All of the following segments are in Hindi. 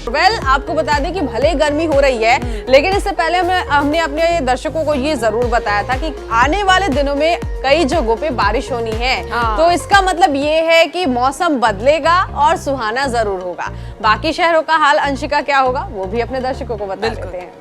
आपको बता दें कि भले ही गर्मी हो रही है, लेकिन इससे पहले हमने अपने दर्शकों को ये जरूर बताया था कि आने वाले दिनों में कई जगहों पे बारिश होनी है। तो इसका मतलब ये है कि मौसम बदलेगा और सुहाना जरूर होगा। बाकी शहरों का हाल अंशिका क्या होगा वो भी अपने दर्शकों को बता देते हैं।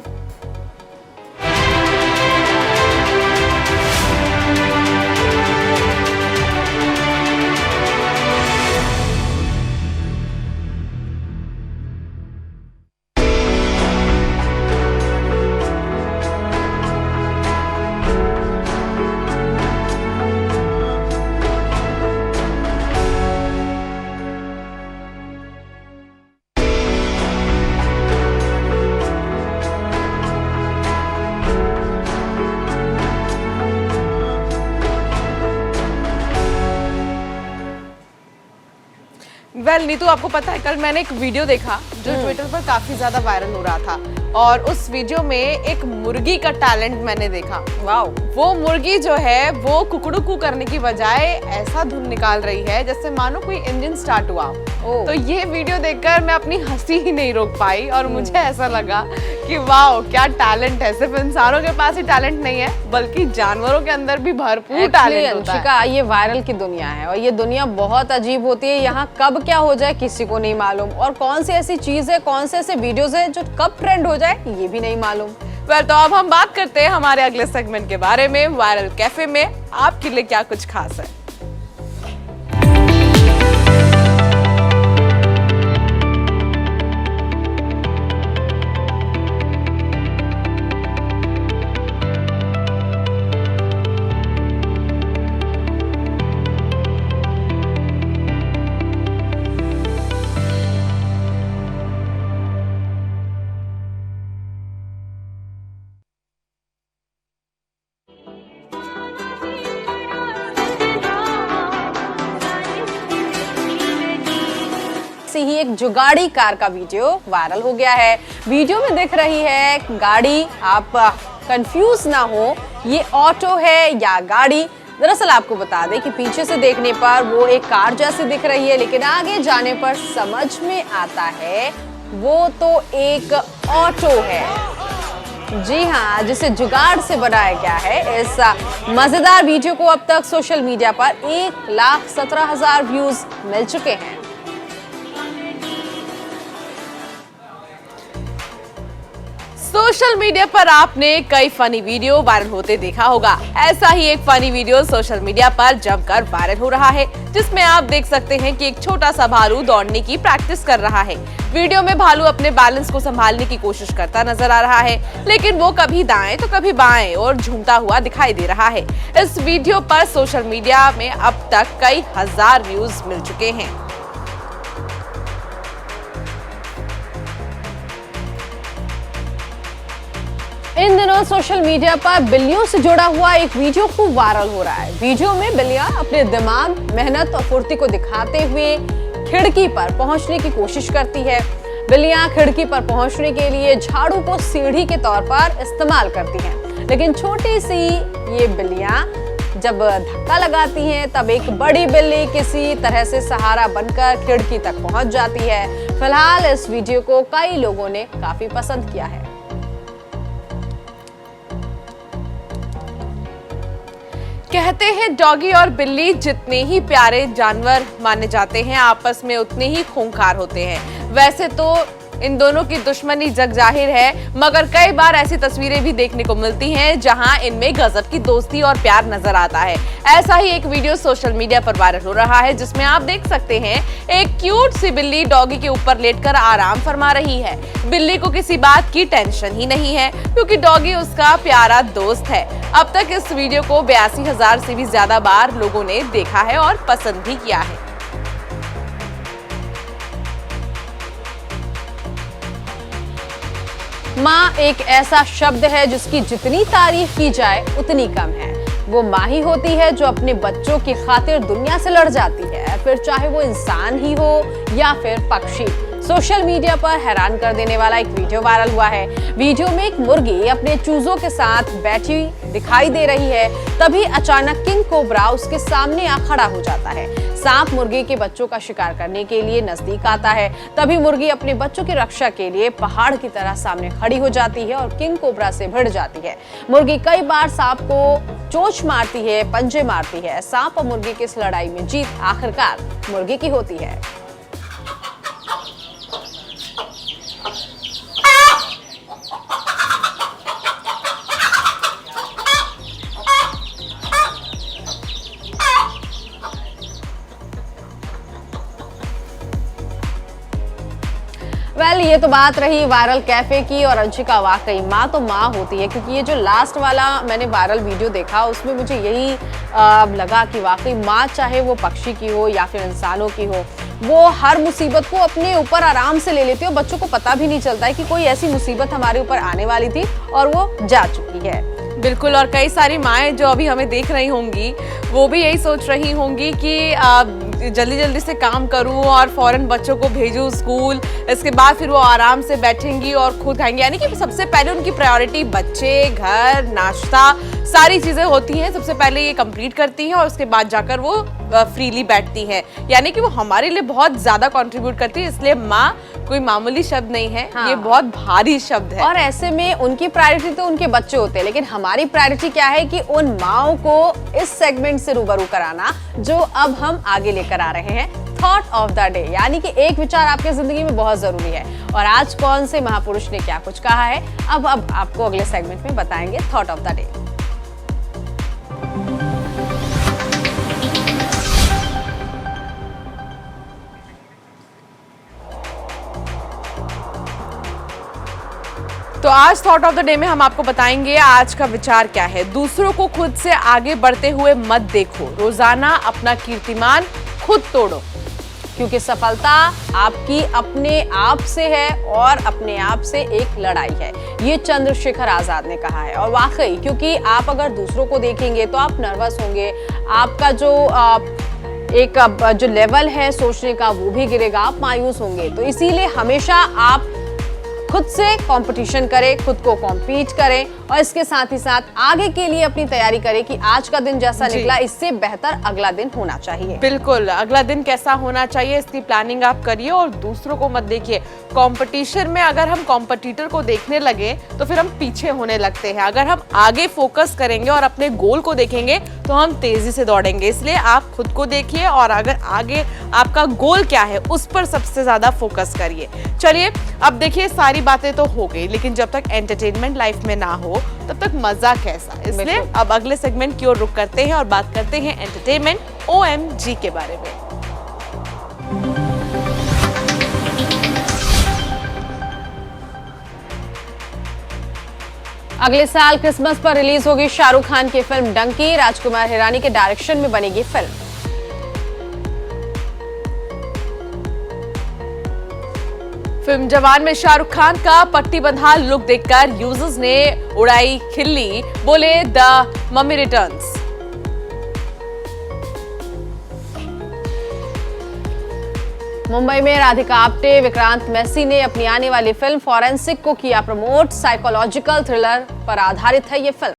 नीतू, आपको पता है कल मैंने एक वीडियो देखा जो ट्विटर पर काफी ज्यादा वायरल हो रहा था, और उस वीडियो में एक मुर्गी का टैलेंट मैंने देखा। वाओ! वो मुर्गी जो है वो कुकड़ू करने की बजाय ऐसा धुन निकाल रही है जैसे मानो कोई इंजन स्टार्ट हुआ। तो ये वीडियो देखकर मैं अपनी हंसी ही नहीं रोक पाई और मुझे ऐसा लगा कि वाओ क्या टैलेंट है। सिर्फ इंसानों के पास ही टैलेंट नहीं है बल्कि जानवरों के अंदर भी भरपूर टैलेंट होता है। ये वायरल की दुनिया है और ये दुनिया बहुत अजीब होती है। यहाँ कब क्या हो जाए किसी को नहीं मालूम, और कौन सी ऐसी चीज है, कौन से ऐसे वीडियोस है जो कब ट्रेंड हो जाए ये भी नहीं मालूम। तो अब हम बात करते हैं हमारे अगले सेगमेंट के बारे में। वायरल कैफे में आपके लिए क्या कुछ खास है। ही एक जुगाड़ी कार का वीडियो वायरल हो गया है। वीडियो में दिख रही है गाड़ी, आप कंफ्यूज ना हो ये ऑटो है या गाड़ी। दरअसल आपको बता दें कि पीछे से देखने पर वो एक कार जैसी दिख रही है, लेकिन आगे जाने पर समझ में आता है वो तो एक ऑटो है। जी हाँ, जिसे जुगाड़ से बनाया गया है। इस मजेदार वीडियो को अब तक सोशल मीडिया पर 1,17,000 व्यूज मिल चुके हैं। सोशल मीडिया पर आपने कई फनी वीडियो वायरल होते देखा होगा। ऐसा ही एक फनी वीडियो सोशल मीडिया पर जमकर वायरल हो रहा है, जिसमें आप देख सकते हैं कि एक छोटा सा भालू दौड़ने की प्रैक्टिस कर रहा है। वीडियो में भालू अपने बैलेंस को संभालने की कोशिश करता नजर आ रहा है, लेकिन वो कभी दाएं तो कभी बाएं और झूमता हुआ दिखाई दे रहा है। इस वीडियो पर सोशल मीडिया में अब तक कई हजार व्यूज मिल चुके हैं। इन दिनों सोशल मीडिया पर बिल्लियों से जुड़ा हुआ एक वीडियो खूब वायरल हो रहा है। वीडियो में बिल्लियां अपने दिमाग, मेहनत और फुर्ती को दिखाते हुए खिड़की पर पहुंचने की कोशिश करती है। बिल्लियां खिड़की पर पहुंचने के लिए झाड़ू को सीढ़ी के तौर पर इस्तेमाल करती हैं, लेकिन छोटी सी ये बिल्लियां जब धक्का लगाती हैं तब एक बड़ी बिल्ली किसी तरह से सहारा बनकर खिड़की तक पहुंच जाती है। फिलहाल इस वीडियो को कई लोगों ने काफी पसंद किया है। कहते हैं डॉगी और बिल्ली जितने ही प्यारे जानवर माने जाते हैं, आपस में उतने ही खूंखार होते हैं। वैसे तो इन दोनों की दुश्मनी जग जाहिर है, मगर कई बार ऐसी तस्वीरें भी देखने को मिलती हैं जहां इनमें गजब की दोस्ती और प्यार नजर आता है। ऐसा ही एक वीडियो सोशल मीडिया पर वायरल हो रहा है, जिसमें आप देख सकते हैं एक क्यूट सी बिल्ली डॉगी के ऊपर लेटकर आराम फरमा रही है। बिल्ली को किसी बात की टेंशन ही नहीं है, क्योंकि डॉगी उसका प्यारा दोस्त है। अब तक इस वीडियो को 82,000 से भी ज्यादा बार लोगों ने देखा है और पसंद भी किया है। माँ एक ऐसा शब्द है जिसकी जितनी तारीफ की जाए उतनी कम है। वो माँ ही होती है जो अपने बच्चों की खातिर दुनिया से लड़ जाती है, फिर चाहे वो इंसान ही हो या फिर पक्षी। सोशल मीडिया पर हैरान कर देने वाला एक वीडियो वायरल हुआ है। वीडियो में एक मुर्गी अपने चूजों के साथ बैठी दिखाई दे रही है। तभी अचानक किंग कोबरा उसके सामने आ खड़ा हो जाता है। सांप मुर्गी के बच्चों का शिकार करने के लिए नजदीक आता है। तभी मुर्गी अपने बच्चों की रक्षा के लिए पहाड़ की तरह सामने खड़ी हो जाती है और किंग कोबरा से भिड़ जाती है। मुर्गी कई बार सांप को चोंच मारती है, पंजे मारती है। सांप और मुर्गी की इस लड़ाई में जीत आखिरकार मुर्गी की होती है। ये तो बात रही वायरल कैफे की। और अंशिका, वाकई माँ तो माँ होती है, क्योंकि ये जो लास्ट वाला मैंने वायरल वीडियो देखा उसमें मुझे यही लगा कि वाकई माँ, चाहे वो पक्षी की हो या फिर इंसानों की हो, वो हर मुसीबत को अपने ऊपर आराम से ले लेती है और बच्चों को पता भी नहीं चलता है कि कोई ऐसी मुसीबत हमारे ऊपर आने वाली थी और वो जा चुकी है। बिल्कुल। और कई सारी माएँ जो अभी हमें देख रही होंगी वो भी यही सोच रही होंगी कि जल्दी जल्दी से काम करूं और फौरन बच्चों को भेजूं स्कूल, इसके बाद फिर वो आराम से बैठेंगी और खुद खाएंगी। यानी कि सबसे पहले उनकी प्रायोरिटी बच्चे, घर, नाश्ता, सारी चीज़ें होती हैं। सबसे पहले ये कंप्लीट करती हैं और उसके बाद जाकर वो फ्रीली बैठती है। यानी कि वो हमारे लिए बहुत ज़्यादा कंट्रीब्यूट करती है। इसलिए माँ कोई मामूली शब्द नहीं है। हाँ। ये बहुत भारी शब्द है। और ऐसे में उनकी प्रायोरिटी तो उनके बच्चे होते हैं, लेकिन हमारी प्रायोरिटी क्या है कि उन माओ को इस सेगमेंट से रूबरू कराना जो अब हम आगे लेकर आ रहे हैं, थॉट ऑफ द डे। यानी कि एक विचार आपके जिंदगी में बहुत जरूरी है। और आज कौन से महापुरुष ने क्या कुछ कहा है, अब आपको अगले सेगमेंट में बताएंगे थॉट ऑफ द डे। तो आज थॉट ऑफ द डे में हम आपको बताएंगे आज का विचार क्या है। दूसरों को खुद से आगे बढ़ते हुए मत देखो, रोजाना अपना कीर्तिमान खुद तोड़ो, क्योंकि सफलता आपकी अपने आप से है और अपने आप से एक लड़ाई है। ये चंद्रशेखर आजाद ने कहा है। और वाकई, क्योंकि आप अगर दूसरों को देखेंगे तो आप नर्वस होंगे, आपका जो लेवल है सोचने का वो भी गिरेगा, आप मायूस होंगे। तो इसीलिए हमेशा आप खुद से कंपटीशन करें, खुद को कॉम्पीट करें और इसके साथ ही साथ आगे के लिए अपनी तैयारी करें कि आज का दिन जैसा निकला इससे बेहतर अगला दिन होना चाहिए। बिल्कुल, अगला दिन कैसा होना चाहिए इसकी प्लानिंग आप करिए और दूसरों को मत देखिए। कंपटीशन में अगर हम कॉम्पिटिटर को देखने लगे तो फिर हम पीछे होने लगते हैं। अगर हम आगे फोकस करेंगे और अपने गोल को देखेंगे तो हम तेजी से दौड़ेंगे। इसलिए आप खुद को देखिए और अगर आगे आपका गोल क्या है उस पर सबसे ज्यादा फोकस करिए। चलिए, अब देखिए सारी बातें तो हो गई, लेकिन जब तक एंटरटेनमेंट लाइफ में ना हो तब तक मजा कैसा। इसलिए अब अगले सेगमेंट की ओर रुक करते हैं और बात करते हैं एंटरटेनमेंट OMG के बारे में। अगले साल क्रिसमस पर रिलीज होगी शाहरुख खान की फिल्म डंकी। राजकुमार हिरानी के डायरेक्शन में बनेगी फिल्म। फिल्म जवान में शाहरुख खान का पट्टी बंधा लुक देखकर यूजर्स ने उड़ाई खिल्ली, बोले द मम्मी रिटर्न्स। मुंबई में राधिका आप्टे, विक्रांत मैसी ने अपनी आने वाली फिल्म फॉरेंसिक को किया प्रमोट। साइकोलॉजिकल थ्रिलर पर आधारित है ये फिल्म।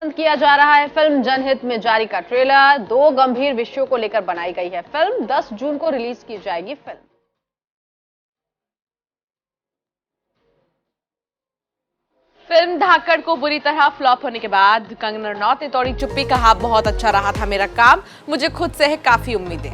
किया जा रहा है फिल्म जनहित में जारी का ट्रेलर। 2 गंभीर विषयों को लेकर बनाई गई है फिल्म। 10 जून को रिलीज की जाएगी फिल्म। फिल्म धाकड़ को बुरी तरह फ्लॉप होने के बाद कंगना रनौत ने तोड़ी चुप्पी, कहा बहुत अच्छा रहा था मेरा काम, मुझे खुद से है काफी उम्मीदें।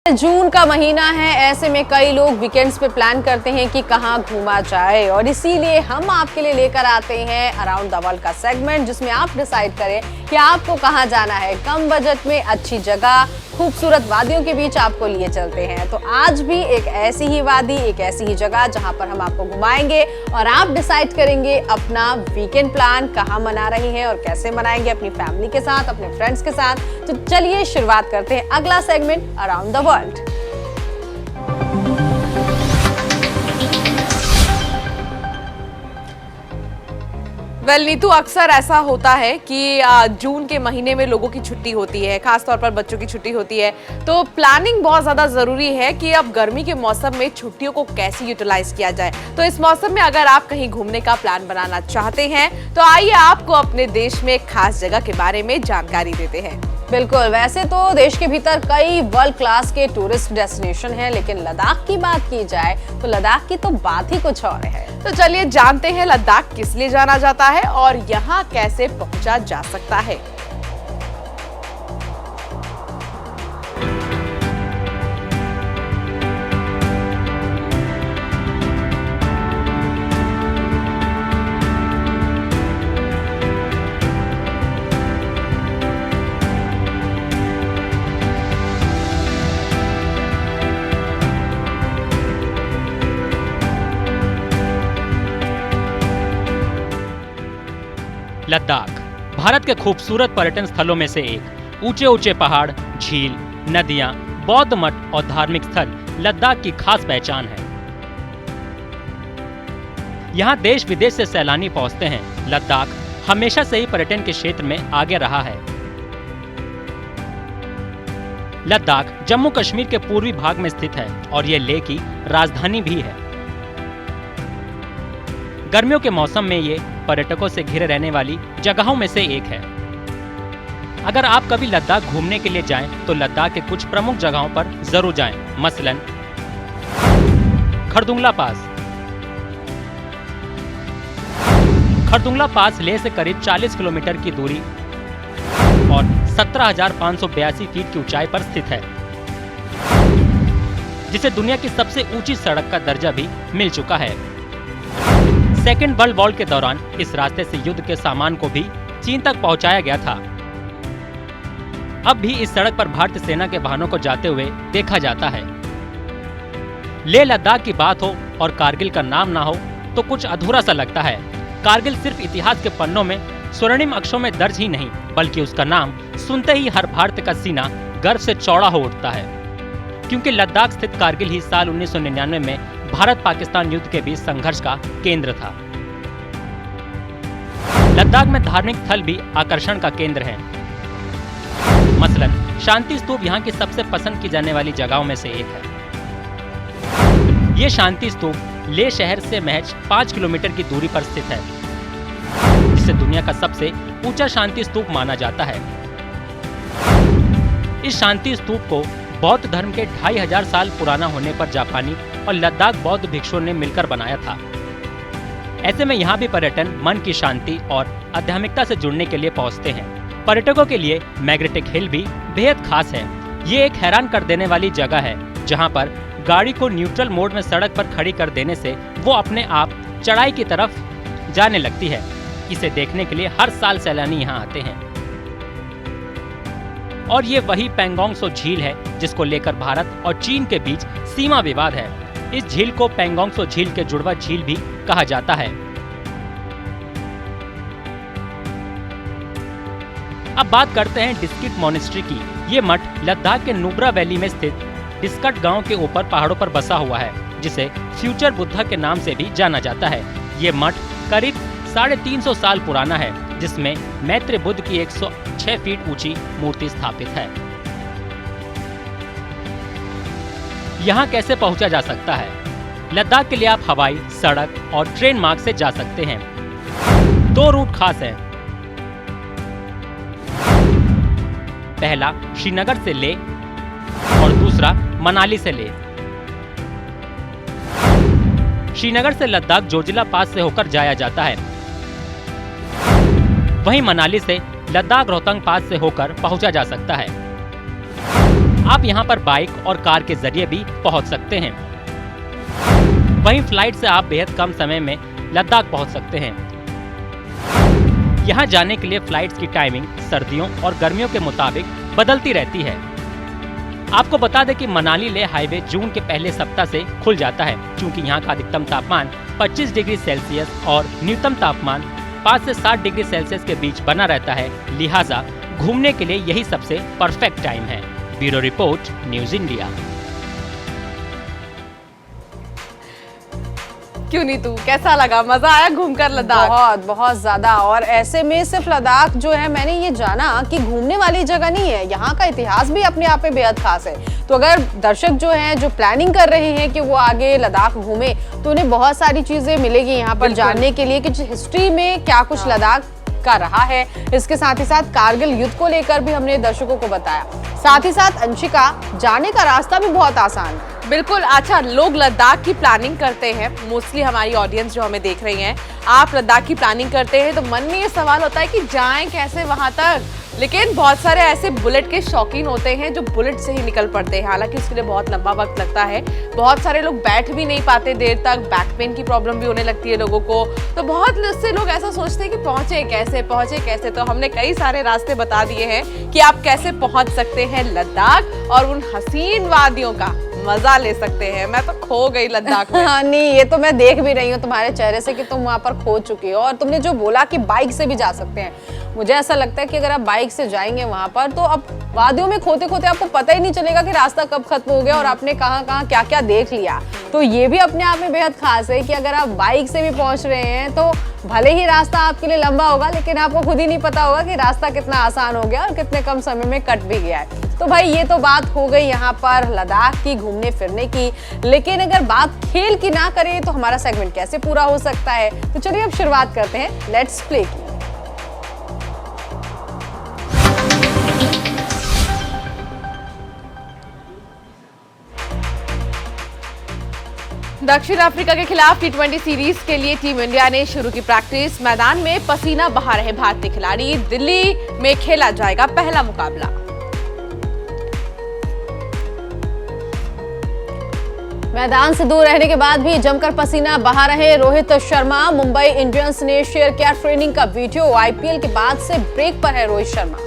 जून का महीना है, ऐसे में कई लोग वीकेंड्स पे प्लान करते हैं कि कहां घूमा जाए, और इसीलिए हम आपके लिए लेकर आते हैं अराउंड द वर्ल्ड का सेगमेंट, जिसमें आप डिसाइड करें कि आपको कहां जाना है। कम बजट में अच्छी जगह, खूबसूरत वादियों के बीच आपको लिए चलते हैं। तो आज भी एक ऐसी ही वादी, एक ऐसी ही जगह जहां पर हम आपको घुमाएंगे और आप डिसाइड करेंगे अपना वीकेंड प्लान कहां मना रही हैं और कैसे मनाएंगे, अपनी फैमिली के साथ, अपने फ्रेंड्स के साथ। तो चलिए शुरुआत करते हैं अगला segment around the world. Neetu, अक्सर ऐसा होता है कि जून के महीने में लोगों की छुट्टी होती है, खासतौर पर बच्चों की छुट्टी होती है, तो प्लानिंग बहुत ज़्यादा ज़रूरी है कि अब गर्मी के मौसम में छुट्टियों को कैसे यूटिलाइज किया जाए। तो इस मौसम में अगर आप कहीं घूमने का प्लान बनाना चाहते हैं तो आइए आपको अपने देश में एक खास जगह के बारे में जानकारी देते हैं। बिल्कुल, वैसे तो देश के भीतर कई वर्ल्ड क्लास के टूरिस्ट डेस्टिनेशन हैं, लेकिन लद्दाख की बात की जाए तो लद्दाख की तो बात ही कुछ और है। तो चलिए जानते हैं लद्दाख किस लिए जाना जाता है और यहाँ कैसे पहुंचा जा सकता है। लद्दाख भारत के खूबसूरत पर्यटन स्थलों में से एक। ऊंचे ऊंचे पहाड़, झील, नदियां, बौद्ध मठ और धार्मिक स्थल लद्दाख की खास पहचान है। यहाँ देश विदेश से सैलानी पहुंचते हैं। लद्दाख हमेशा से ही पर्यटन के क्षेत्र में आगे रहा है। लद्दाख जम्मू कश्मीर के पूर्वी भाग में स्थित है और ये लेह की राजधानी भी है। गर्मियों के मौसम में ये पर्यटकों से घिरे रहने वाली जगहों में से एक है। अगर आप कभी लद्दाख घूमने के लिए जाएं तो लद्दाख के कुछ प्रमुख जगहों पर जरूर जाएं। मसलन खरदुंगला पास। खरदुंगला पास लेह से करीब 40 किलोमीटर की दूरी और 17,582 फीट की ऊंचाई पर स्थित है, जिसे दुनिया की सबसे ऊंची सड़क का दर्जा भी मिल चुका है। सेकेंड वर्ल्ड वॉर के दौरान इस रास्ते से युद्ध के सामान को भी चीन तक पहुंचाया गया था। अब भी इस सड़क पर भारतीय सेना के वाहनों को जाते हुए देखा जाता है। लेह लद्दाख की बात हो और कारगिल का नाम ना हो तो कुछ अधूरा सा लगता है। कारगिल सिर्फ इतिहास के पन्नों में स्वर्णिम अक्षरों में दर्ज ही नहीं, बल्कि उसका नाम सुनते ही हर भारतीय का सीना गर्व से चौड़ा हो उठता है, क्योंकि लद्दाख स्थित कारगिल ही साल 1999 में भारत पाकिस्तान युद्ध के बीच संघर्ष का केंद्र था। लद्दाख में धार्मिक स्थल भी आकर्षण का केंद्र है। मसलन शांति स्तूप यहाँ की सबसे पसंद की जाने वाली जगहों में से एक है। ये शांति स्तूप लेह शहर से महज 5 किलोमीटर की दूरी पर स्थित है, जिसे दुनिया का सबसे ऊंचा शांति स्तूप माना जाता है। इस शांति स्तूप को बौद्ध धर्म के 2500 साल पुराना होने पर जापानी और लद्दाख बौद्ध भिक्षुओं ने मिलकर बनाया था। ऐसे में यहाँ भी पर्यटन मन की शांति और आध्यात्मिकता से जुड़ने के लिए पहुँचते हैं। पर्यटकों के लिए मैग्नेटिक हिल भी बेहद खास है। ये एक हैरान कर देने वाली जगह है, जहाँ पर गाड़ी को न्यूट्रल मोड में सड़क पर खड़ी कर देने से वो अपने आप चढ़ाई की तरफ जाने लगती है। इसे देखने के लिए हर साल सैलानी यहाँ आते हैं। और ये वही पेंगोंग त्सो झील है जिसको लेकर भारत और चीन के बीच सीमा विवाद है। इस झील को पेंगोंग त्सो झील के जुड़वा झील भी कहा जाता है। अब बात करते हैं डिस्किट मोनेस्ट्री की। ये मठ लद्दाख के नुब्रा वैली में स्थित डिस्कट गांव के ऊपर पहाड़ों पर बसा हुआ है, जिसे फ्यूचर बुद्धा के नाम से भी जाना जाता है। ये मठ करीब 350 साल पुराना है, जिसमें मैत्र बुद्ध की 106 फीट ऊंची मूर्ति स्थापित है। यहाँ कैसे पहुंचा जा सकता है? लद्दाख के लिए आप हवाई, सड़क और ट्रेन मार्ग से जा सकते हैं। 2 रूट खास हैं। पहला श्रीनगर से लेह और दूसरा मनाली से लेह। श्रीनगर से लद्दाख जोजिला पास से होकर जाया जाता है, वहीं मनाली से लद्दाख रोहतांग पास से होकर पहुंचा जा सकता है। आप यहाँ पर बाइक और कार के जरिए भी पहुँच सकते हैं। वहीं फ्लाइट से आप बेहद कम समय में लद्दाख पहुँच सकते हैं। यहाँ जाने के लिए फ्लाइट्स की टाइमिंग सर्दियों और गर्मियों के मुताबिक बदलती रहती है। आपको बता दें कि मनाली लेह हाईवे जून के पहले सप्ताह से खुल जाता है, क्योंकि यहाँ का अधिकतम तापमान 25 डिग्री सेल्सियस और न्यूनतम तापमान 5 से 7 डिग्री सेल्सियस के बीच बना रहता है। लिहाजा घूमने के लिए यही सबसे परफेक्ट टाइम है। Bureau report, news India. क्यों नहीं तू, कैसा लगा? मजा आया घूमकर लद्दाख? बहुत बहुत ज्यादा। और ऐसे में सिर्फ लद्दाख जो है, मैंने ये जाना कि घूमने वाली जगह नहीं है, यहाँ का इतिहास भी अपने आप में बेहद खास है। तो अगर दर्शक जो हैं, जो प्लानिंग कर रहे हैं कि वो आगे लद्दाख घूमे, तो उन्हें बहुत सारी चीजें मिलेगी यहाँ पर जानने के लिए कि हिस्ट्री में क्या कुछ लद्दाख का रहा है। इसके साथ ही साथ कारगिल युद्ध को लेकर भी हमने दर्शकों को बताया। साथ ही साथ अंशिका, जाने का रास्ता भी बहुत आसान है। बिल्कुल। अच्छा, लोग लद्दाख की प्लानिंग करते हैं, मोस्टली हमारी ऑडियंस जो हमें देख रही हैं, आप लद्दाख की प्लानिंग करते हैं तो मन में ये सवाल होता है कि जाएं कैसे वहां तक। लेकिन बहुत सारे ऐसे बुलेट के शौकीन होते हैं जो बुलेट से ही निकल पड़ते हैं, हालांकि उसके लिए बहुत लंबा वक्त लगता है। बहुत सारे लोग बैठ भी नहीं पाते देर तक, बैक पेन की प्रॉब्लम भी होने लगती है लोगों को। तो बहुत से लोग ऐसा सोचते हैं कि पहुंचे कैसे। तो हमने कई सारे रास्ते बता दिए हैं कि आप कैसे पहुंच सकते हैं लद्दाख और उन हसीन वादियों का मजा ले सकते हैं। मैं तो खो गई लद्दाख में। हाँ, नहीं, ये तो मैं देख भी रही हूँ तुम्हारे चेहरे से कि तुम वहाँ पर खो चुकी हो। और तुमने जो बोला कि बाइक से भी जा सकते हैं, मुझे ऐसा लगता है कि अगर आप बाइक से जाएंगे वहां पर, तो अब वादियों में खोते खोते आपको पता ही नहीं चलेगा कि रास्ता कब खत्म हो गया और आपने कहाँ क्या क्या देख लिया। तो ये भी अपने आप में बेहद खास है कि अगर आप बाइक से भी पहुंच रहे हैं, तो भले ही रास्ता आपके लिए लंबा होगा, लेकिन आपको खुद ही नहीं पता होगा कि रास्ता कितना आसान हो गया और कितने कम समय में कट भी गया है। तो भाई, ये तो बात हो गई यहाँ पर लद्दाख की, घूमने फिरने की। लेकिन अगर बात खेल की ना करें तो हमारा सेगमेंट कैसे पूरा हो सकता है? तो चलिए अब शुरुआत करते हैं लेट्स प्ले की। दक्षिण अफ्रीका के खिलाफ टी20 सीरीज के लिए टीम इंडिया ने शुरू की प्रैक्टिस। मैदान में पसीना बहा रहे भारतीय खिलाड़ी। दिल्ली में खेला जाएगा पहला मुकाबला। मैदान से दूर रहने के बाद भी जमकर पसीना बहा रहे रोहित शर्मा। मुंबई इंडियंस ने शेयर किया ट्रेनिंग का वीडियो। आईपीएल के बाद से ब्रेक पर है Rohit Sharma.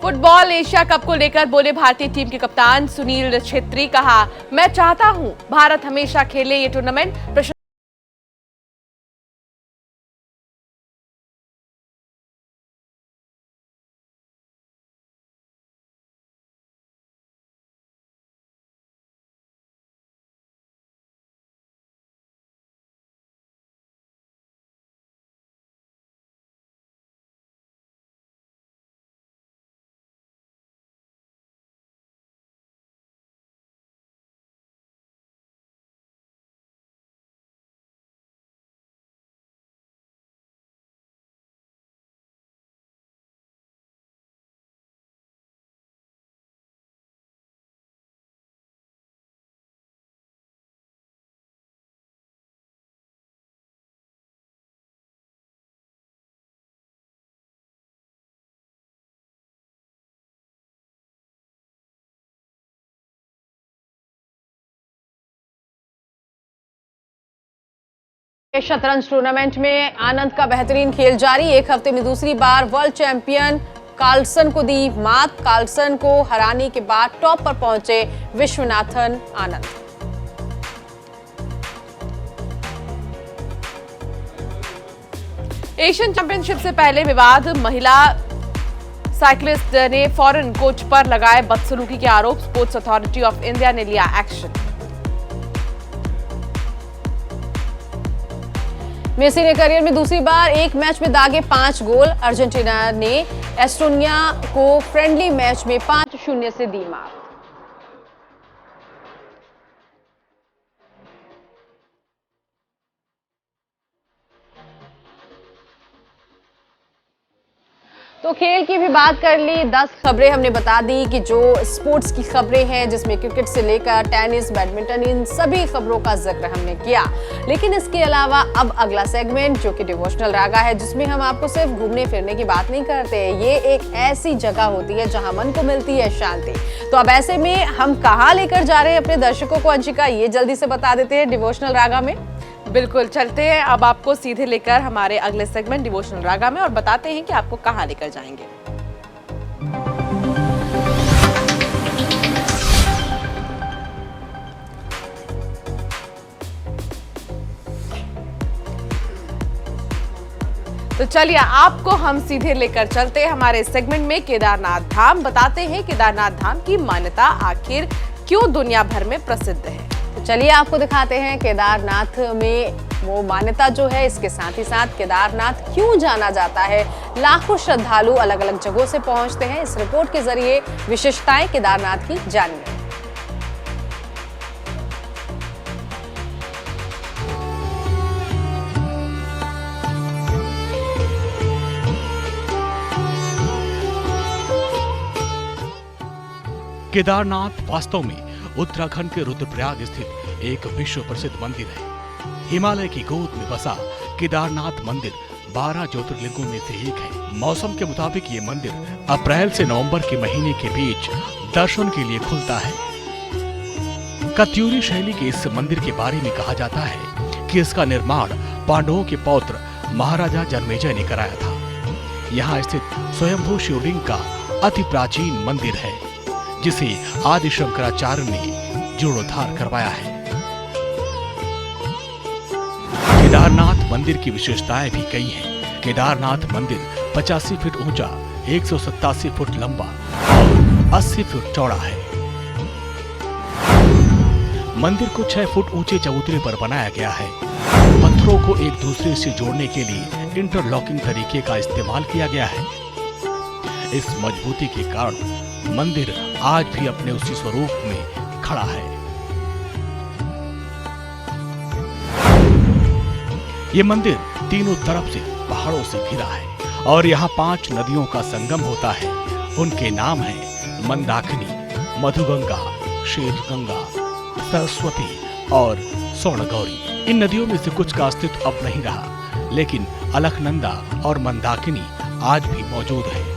Football Asia cup को लेकर बोले भारतीय टीम के कप्तान सुनील छेत्री। कहा, मैं चाहता हूं भारत हमेशा खेले ये टूर्नामेंट। शतरंज टूर्नामेंट में आनंद का बेहतरीन खेल जारी। एक हफ्ते में दूसरी बार वर्ल्ड चैंपियन कार्लसन को दी मात। कार्लसन को हराने के बाद टॉप पर पहुंचे विश्वनाथन आनंद। एशियन चैंपियनशिप से पहले विवाद। महिला साइकिलिस्ट ने फॉरेन कोच पर लगाए बदसलूकी के आरोप। स्पोर्ट्स अथॉरिटी ऑफ इंडिया ने लिया एक्शन। मेसी ने करियर में दूसरी बार एक मैच में दागे 5 गोल। अर्जेंटीना ने एस्टोनिया को फ्रेंडली मैच में 5-0 से दी मात। तो खेल की भी बात कर ली, 10 खबरें हमने बता दी कि जो स्पोर्ट्स की खबरें हैं, जिसमें क्रिकेट से लेकर टेनिस, बैडमिंटन, इन सभी खबरों का जिक्र हमने किया। लेकिन इसके अलावा अब अगला सेगमेंट जो कि डिवोशनल रागा है, जिसमें हम आपको सिर्फ घूमने फिरने की बात नहीं करते, ये एक ऐसी जगह होती है जहां मन को मिलती है शांति। तो अब ऐसे में हम कहाँ लेकर जा रहे हैं अपने दर्शकों को, अंशिका ये जल्दी से बता देते हैं डिवोशनल रागा में। बिल्कुल, चलते हैं अब आपको सीधे लेकर हमारे अगले सेगमेंट डिवोशनल रागा में और बताते हैं कि आपको कहां लेकर जाएंगे। तो चलिए आपको हम सीधे लेकर चलते हैं हमारे सेगमेंट में केदारनाथ धाम। बताते हैं केदारनाथ धाम की मान्यता आखिर क्यों दुनिया भर में प्रसिद्ध है। तो चलिए आपको दिखाते हैं केदारनाथ में वो मान्यता जो है, इसके साथ ही साथ केदारनाथ क्यों जाना जाता है। लाखों श्रद्धालु अलग अलग जगहों से पहुंचते हैं। इस रिपोर्ट के जरिए विशेषताएं केदारनाथ की जानिए। केदारनाथ वास्तव में उत्तराखंड के रुद्रप्रयाग स्थित एक विश्व प्रसिद्ध मंदिर है। हिमालय की गोद में बसा केदारनाथ मंदिर 12 ज्योतिर्लिंगों में से एक है। मौसम के मुताबिक ये मंदिर अप्रैल से नवंबर के महीने के बीच दर्शन के लिए खुलता है। कत्यूरी शैली के इस मंदिर के बारे में कहा जाता है कि इसका निर्माण पांडवों के पौत्र महाराजा जन्मेजय ने कराया था। यहाँ स्थित स्वयंभू शिवलिंग का अति प्राचीन मंदिर है, जिसे आदि शंकराचार्य ने जीर्णोद्धार करवाया है। केदारनाथ मंदिर की विशेषताएं भी कई हैं। केदारनाथ मंदिर 85 फीट ऊंचा, 187 फुट लंबा और 80 फुट चौड़ा है। मंदिर को 6 फुट ऊंचे चबूतरे पर बनाया गया है। पत्थरों को एक दूसरे से जोड़ने के लिए इंटरलॉकिंग तरीके का इस्तेमाल किया गया है। इस मजबूती के कारण मंदिर आज भी अपने उसी स्वरूप में खड़ा है। ये मंदिर तीनों तरफ से पहाड़ों से घिरा है और यहाँ 5 नदियों का संगम होता है। उनके नाम हैं मंदाकिनी, मधुगंगा, शेरगंगा, सरस्वती और स्वर्णगौरी। इन नदियों में से कुछ का अस्तित्व अब नहीं रहा, लेकिन अलकनंदा और मंदाकिनी आज भी मौजूद है।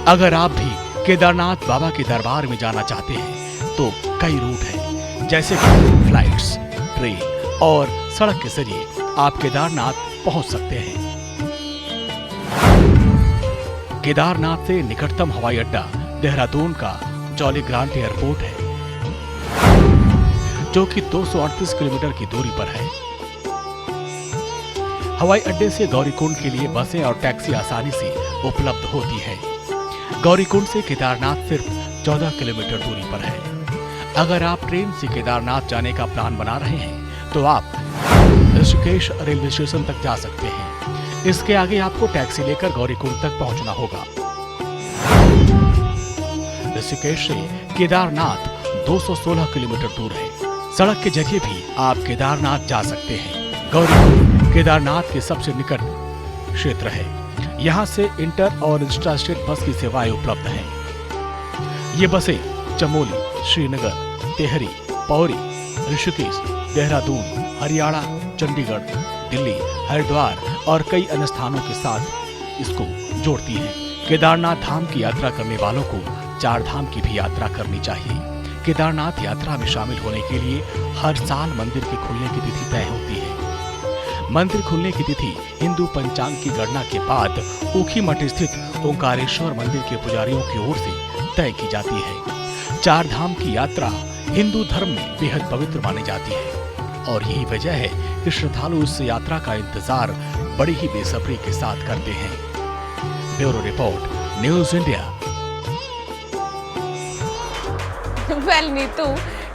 अगर आप भी केदारनाथ बाबा के दरबार में जाना चाहते हैं तो कई रूट हैं, जैसे कि फ्लाइट्स, ट्रेन और सड़क के जरिए आप केदारनाथ पहुंच सकते हैं। केदारनाथ से निकटतम हवाई अड्डा देहरादून का जॉली ग्रांट एयरपोर्ट है, जो कि 238 किलोमीटर की दूरी पर है। हवाई अड्डे से गौरीकुंड के लिए बसें और टैक्सी आसानी से उपलब्ध होती है। गौरीकुंड से केदारनाथ सिर्फ 14 किलोमीटर दूरी पर है। अगर आप ट्रेन से केदारनाथ जाने का प्लान बना रहे हैं तो आप ऋषिकेश रेलवे स्टेशन तक जा सकते हैं। इसके आगे आपको टैक्सी लेकर गौरीकुंड तक पहुंचना होगा। ऋषिकेश से केदारनाथ 216 किलोमीटर दूर है। सड़क के जरिए भी आप केदारनाथ जा सकते हैं। गौरीकुंड केदारनाथ के सबसे निकट क्षेत्र है। यहाँ से इंटर और इंट्रा स्टेट बस की सेवाएं उपलब्ध हैं। ये बसें चमोली, श्रीनगर, टेहरी, पौरी, ऋषिकेश, देहरादून, हरियाणा, चंडीगढ़, दिल्ली, हरिद्वार और कई अन्य स्थानों के साथ इसको जोड़ती हैं। केदारनाथ धाम की यात्रा करने वालों को 4 धाम की भी यात्रा करनी चाहिए। केदारनाथ यात्रा में शामिल होने के लिए हर साल मंदिर के खुलने की तिथि तय होती है। मंदिर खुलने की तिथि हिंदू पंचांग की गणना के बाद ऊखी मठ स्थित ओंकारेश्वर मंदिर के पुजारियों की ओर से तय की जाती है। 4 धाम की यात्रा हिंदू धर्म में बेहद पवित्र मानी जाती है और यही वजह है कि श्रद्धालु इस यात्रा का इंतजार बड़ी ही बेसब्री के साथ करते हैं। Bureau report, news India. Well Neetu,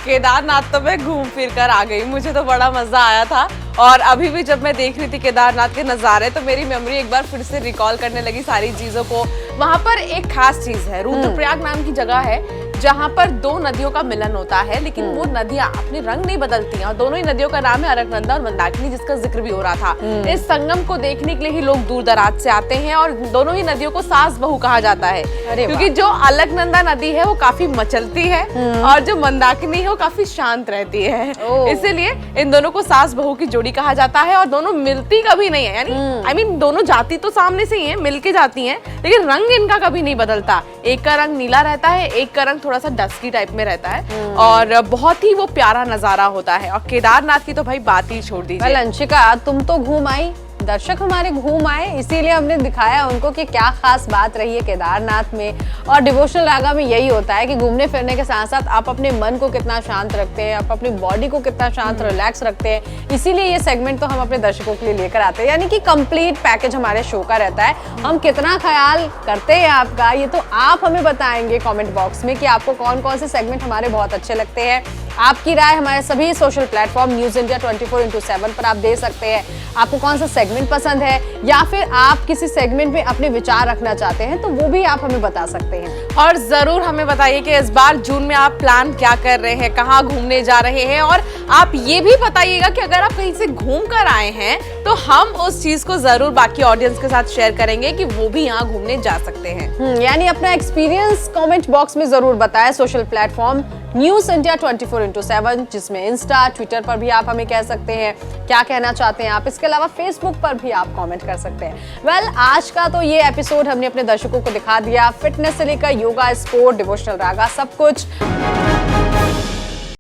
Kedarnath तो मैं घूम फिर कर आ गई, मुझे तो बड़ा मजा आया था। और अभी भी जब मैं देख रही थी केदारनाथ के नज़ारे तो मेरी मेमोरी एक बार फिर से रिकॉल करने लगी सारी चीज़ों को। वहाँ पर एक खास चीज़ है, रुद्रप्रयाग नाम की जगह है। जहां पर दो नदियों का मिलन होता है, लेकिन वो नदियां अपने रंग नहीं बदलती हैं और दोनों ही नदियों का नाम है अलकनंदा और मंदाकिनी, जिसका जिक्र भी हो रहा था। इस संगम को देखने के लिए ही लोग दूर दराज से आते हैं और दोनों ही नदियों को सास बहू कहा जाता है, क्योंकि जो अलकनंदा नदी है वो काफी मचलती है और जो मंदाकिनी है वो काफी शांत रहती है, इसीलिए इन दोनों को सास बहू की जोड़ी कहा जाता है। और दोनों मिलती कभी नहीं है, यानी दोनों जाति तो सामने से ही है, मिलके जाती हैं, लेकिन रंग इनका कभी नहीं बदलता। एक का रंग नीला रहता है, एक का रंग थोड़ा सा डस्की टाइप में रहता है और बहुत ही वो प्यारा नजारा होता है। और केदारनाथ की तो भाई बात ही छोड़ दीजिए। अंशिका, तुम तो घूम आई, दर्शक हमारे घूम आए, इसीलिए हमने दिखाया उनको कि क्या खास बात रही है केदारनाथ में। और डिवोशनल रागा में यही होता है कि घूमने फिरने के साथ साथ आप अपने मन को कितना शांत रखते हैं, आप अपनी बॉडी को कितना शांत रिलैक्स रखते हैं, इसीलिए ये सेगमेंट तो हम अपने दर्शकों के लिए लेकर आते हैं। यानी कि कंप्लीट पैकेज हमारे शो का रहता है। हम कितना ख्याल करते हैं आपका, ये तो आप हमें बताएंगे कॉमेंट बॉक्स में कि आपको कौन कौन से सेगमेंट हमारे बहुत अच्छे लगते हैं। आपकी राय हमारे सभी सोशल प्लेटफॉर्म न्यूज इंडिया 24/7 पर आप दे सकते हैं। आपको कौन सा सेगमेंट पसंद है या फिर आप किसी सेगमेंट में अपने विचार रखना चाहते हैं तो वो भी आप हमें बता सकते हैं। और जरूर हमें बताइए कि इस बार जून में आप प्लान क्या कर रहे हैं, कहाँ घूमने जा रहे हैं। और आप ये भी बताइएगा कि अगर आप कहीं से घूम कर आए हैं तो हम उस चीज को जरूर बाकी ऑडियंस के साथ शेयर करेंगे कि वो भी यहाँ घूमने जा सकते हैं। यानी अपना एक्सपीरियंस कमेंट बॉक्स में जरूर बताएं। सोशल प्लेटफॉर्म न्यूज इंडिया 24/7, जिसमें इंस्टा, ट्विटर पर भी आप हमें कह सकते हैं क्या कहना चाहते हैं आप। इसके अलावा फेसबुक पर भी आप कमेंट कर सकते हैं। वेल, आज का तो ये एपिसोड हमने अपने दर्शकों को दिखा दिया, फिटनेस से लेकर योगा, स्पोर्ट, डिवोशनल रागा, सब कुछ।